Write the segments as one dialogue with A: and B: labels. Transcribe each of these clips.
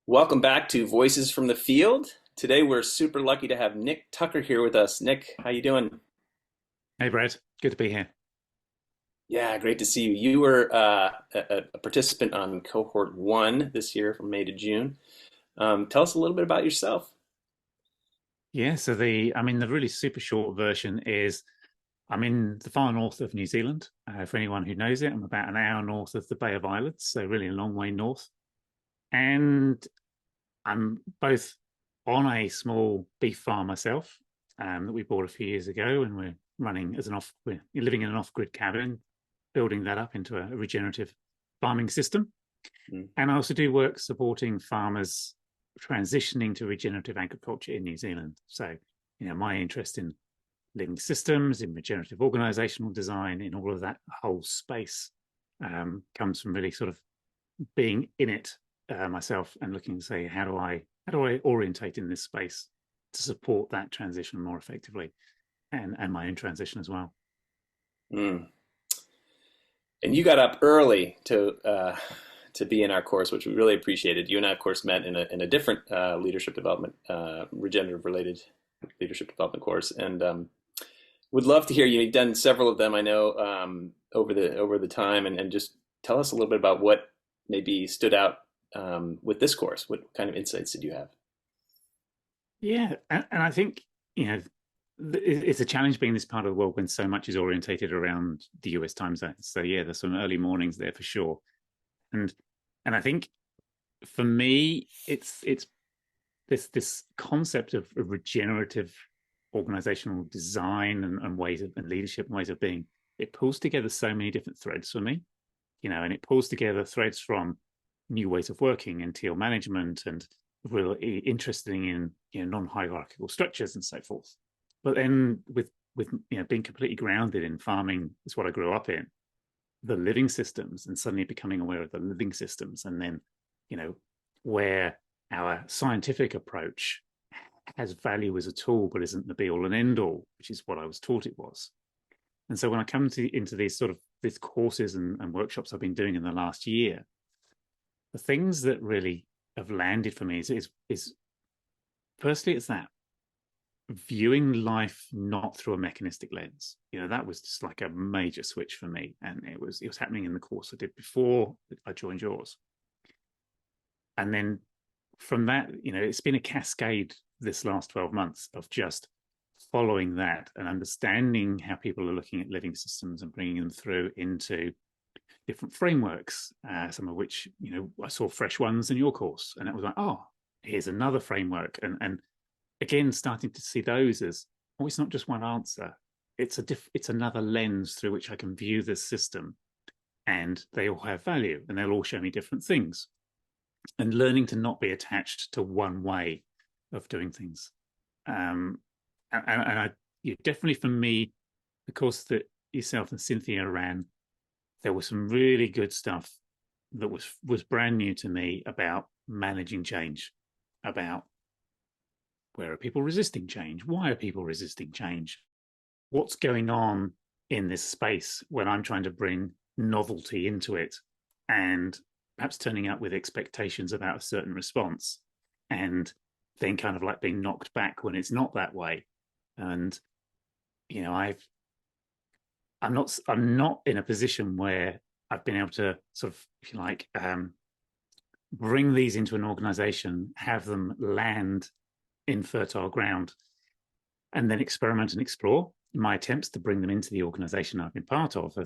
A: Welcome back to Voices from the Field. Today we're super lucky to have Nick Tucker here with us. Nick, how you doing?
B: Hey Brad, good to be here.
A: Yeah, great to see you. You were a participant on Cohort 1 this year from May to June. Tell us a little bit about yourself.
B: Yeah, so the really super short version is I'm in the far north of New Zealand. For anyone who knows it, I'm about an hour north of the Bay of Islands, so really a long way north. And I'm both on a small beef farm myself that we bought a few years ago, and we're living in an off-grid cabin, building that up into a regenerative farming system.
A: Mm.
B: And I also do work supporting farmers transitioning to regenerative agriculture in New Zealand. So, my interest in living systems, in regenerative organizational design, in all of that whole space comes from really sort of being in it myself and looking to say, how do I orientate in this space to support that transition more effectively and my own transition as well.
A: Mm. And you got up early to be in our course, which we really appreciated. You and I, of course, met in a different leadership development, regenerative related leadership development course, and would love to hear you. You've done several of them, I know, over the time, and just tell us a little bit about what maybe stood out with this course. What kind of insights did you have?
B: Yeah, and I think you know it's a challenge being this part of the world when so much is orientated around the US time zone. So yeah, there's some early mornings there for sure, and I think for me, it's this concept of a regenerative organizational design and ways of and leadership and ways of being. It pulls together so many different threads for me, and it pulls together threads from new ways of working and TL management and really interested in non-hierarchical structures and so forth. But then with being completely grounded in farming is what I grew up in, the living systems and suddenly becoming aware of the living systems and then you know where our scientific approach has value as a tool but isn't the be all and end all, which is what I was taught it was. And so when I come into these sort of these courses and workshops I've been doing in the last year, the things that really have landed for me is firstly it's that viewing life not through a mechanistic lens. That was just like a major switch for me, and it was happening in the course I did before I joined yours. And then from that, it's been a cascade this last 12 months of just following that and understanding how people are looking at living systems and bringing them through into different frameworks, some of which, I saw fresh ones in your course. And it was like, oh, here's another framework. And again, starting to see those as, oh, it's not just one answer. It's another lens through which I can view this system. And they all have value and they'll all show me different things. And learning to not be attached to one way of doing things. Definitely for me, the course that yourself and Cynthia ran, there was some really good stuff that was brand new to me about managing change, about where are people resisting change, why are people resisting change, what's going on in this space when I'm trying to bring novelty into it, and perhaps turning up with expectations about a certain response, and then kind of like being knocked back when it's not that way. And I'm not in a position where I've been able to sort of, if you like, bring these into an organization, have them land in fertile ground, and then experiment and explore. My attempts to bring them into the organization I've been part of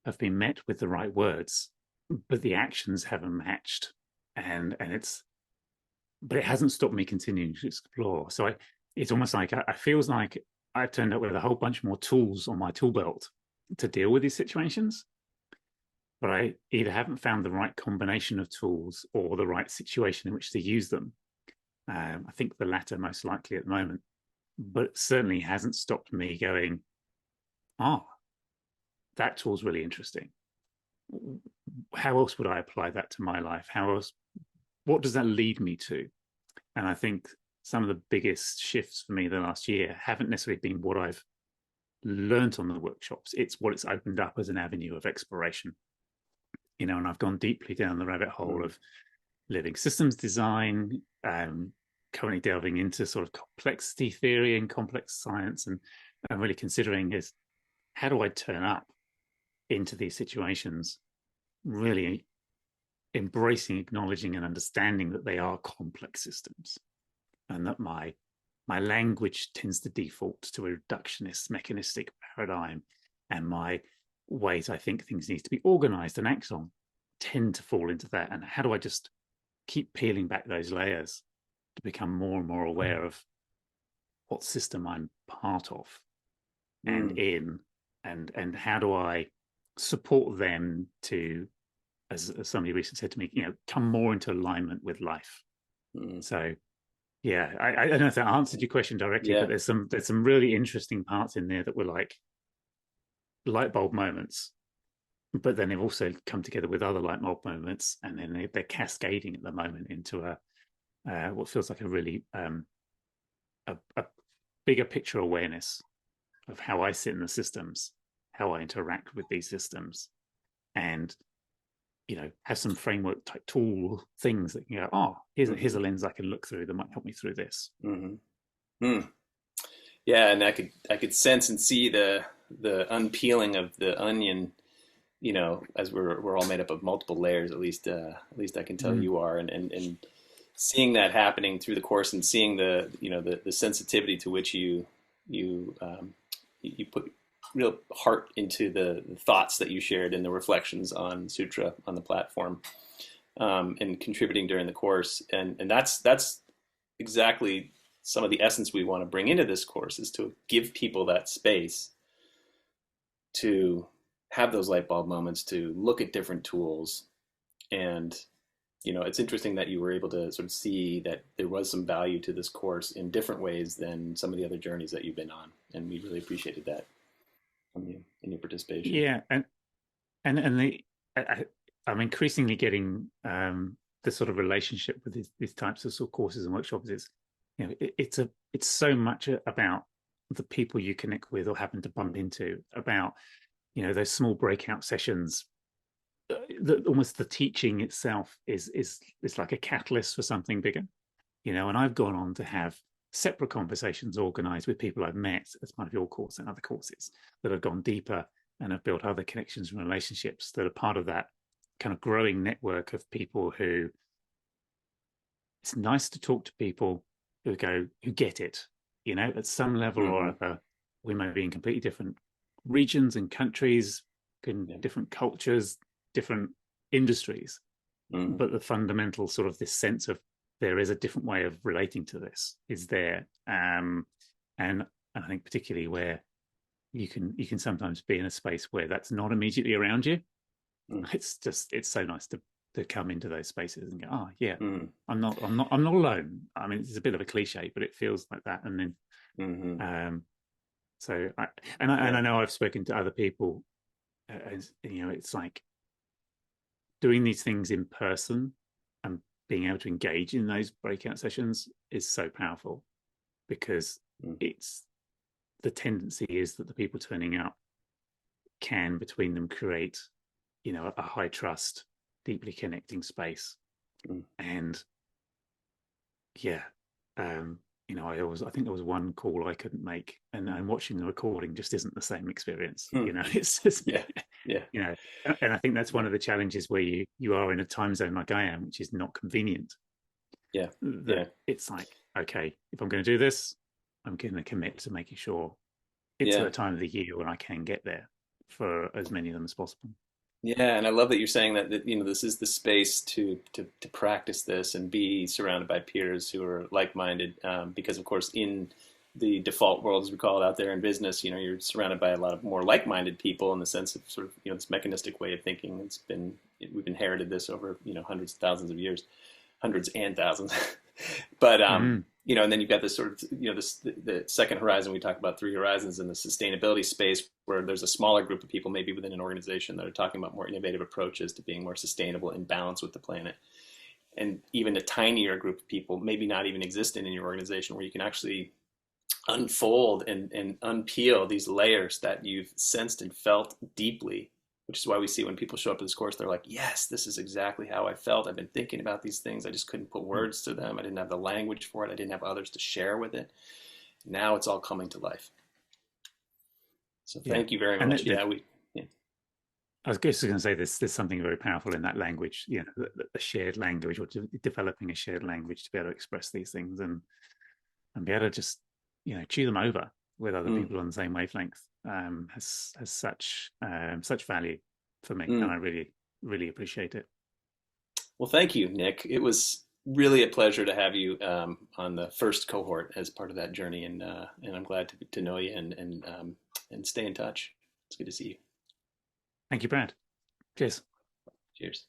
B: have been met with the right words, but the actions haven't matched, but it hasn't stopped me continuing to explore. So it's almost like I feels like I've turned up with a whole bunch more tools on my tool belt to deal with these situations, but I either haven't found the right combination of tools or the right situation in which to use them. I think the latter most likely at the moment, but it certainly hasn't stopped me going, oh, that tool's really interesting. How else would I apply that to my life? What does that lead me to? And I think some of the biggest shifts for me the last year haven't necessarily been what I've learned on the workshops. It's what it's opened up as an avenue of exploration. And I've gone deeply down the rabbit hole of living systems design, currently delving into sort of complexity theory and complex science, and really considering is how do I turn up into these situations, really embracing, acknowledging, and understanding that they are complex systems, and that my language tends to default to a reductionist, mechanistic paradigm, and my ways I think things need to be organized and acted on tend to fall into that. And how do I just keep peeling back those layers to become more and more aware of what system I'm part of and
A: Mm,
B: in, and how do I support them to, as somebody recently said to me, come more into alignment with life.
A: mm.
B: So yeah, I don't know if that answered your question directly, but
A: Yeah.
B: there's some really interesting parts in there that were like light bulb moments, but then they've also come together with other light bulb moments, and then they're cascading at the moment into a what feels like a really a bigger picture awareness of how I sit in the systems, how I interact with these systems, and have some framework type tool things that can go, oh, here's
A: Hmm.
B: a lens I can look through that might help me through this.
A: Hmm. Mm. Yeah, and I could sense and see the unpeeling of the onion, as we're all made up of multiple layers. At least I can tell
B: Mm.
A: you are, and seeing that happening through the course, and seeing the sensitivity to which you put real heart into the thoughts that you shared and the reflections on sutra on the platform, and contributing during the course, and that's exactly some of the essence we want to bring into this course, is to give people that space to have those light bulb moments, to look at different tools. And it's interesting that you were able to sort of see that there was some value to this course in different ways than some of the other journeys that you've been on, and we really appreciated that from you in your participation.
B: Yeah, and I'm increasingly getting the sort of relationship with these types of sort of courses and workshops is, it's so much about the people you connect with or happen to bump into, about those small breakout sessions. Almost the teaching itself is like a catalyst for something bigger, and I've gone on to have separate conversations organized with people I've met as part of your course and other courses that have gone deeper and have built other connections and relationships that are part of that kind of growing network of people who, it's nice to talk to people who get it, at some level or
A: Mm-hmm.
B: other. We may be in completely different regions and countries, in
A: Yeah.
B: different cultures, different industries,
A: Mm-hmm.
B: but the fundamental sort of this sense of there is a different way of relating to this is there. And I think particularly where you can sometimes be in a space where that's not immediately around you. It's so nice to come into those spaces and go, oh yeah,
A: Mm-hmm.
B: I'm not alone. I mean, it's a bit of a cliche, but it feels like that. And then
A: Mm-hmm.
B: um so I
A: Yeah.
B: know I've spoken to other people, as it's like doing these things in person and being able to engage in those breakout sessions is so powerful, because
A: Mm-hmm.
B: it's the tendency is that the people turning up can between them create a high trust, deeply connecting space. And yeah, um I think there was one call I couldn't make, and watching the recording just isn't the same experience.
A: Mm-hmm.
B: It's just
A: Yeah. Yeah.
B: you know and I think that's one
A: Yeah.
B: of the challenges where you are in a time zone like I am, which is not convenient.
A: Yeah.
B: That
A: Yeah.
B: it's like, okay, if I'm going to do this, I'm going to commit to making sure it's at
A: Yeah.
B: a time of the year when I can get there for as many of them as possible.
A: Yeah, and I love that you're saying that this is the space to practice this and be surrounded by peers who are like-minded. Because of course, in the default world, as we call it out there in business, you're surrounded by a lot of more like-minded people in the sense of sort of this mechanistic way of thinking. We've inherited this over hundreds of thousands of years, hundreds and thousands. But
B: Mm,
A: and then you've got this sort of this the second horizon. We talk about three horizons in the sustainability space, where there's a smaller group of people maybe within an organization that are talking about more innovative approaches to being more sustainable in balance with the planet, and even a tinier group of people, maybe not even existing in your organization, where you can actually unfold and unpeel these layers that you've sensed and felt deeply which is why we see when people show up to this course, they're like, yes, this is exactly how I felt. I've been thinking about these things. I just couldn't put
B: Mm.
A: words to them. I didn't have the language for it. I didn't have others to share with it. Now it's all coming to life. So
B: Yeah,
A: thank you very
B: and
A: much. Yeah, yeah.
B: I was just going to say there's something very powerful in that language, the shared language, or developing a shared language to be able to express these things and be able to just chew them over with other
A: Mm,
B: people on the same wavelength, has such value for me, and I
A: mm.
B: really appreciate it.
A: Well, thank you, Nick. It was really a pleasure to have you on the first cohort as part of that journey, and I'm glad to know you and stay in touch. It's good to see you.
B: Thank you, Brad. Cheers.
A: Cheers.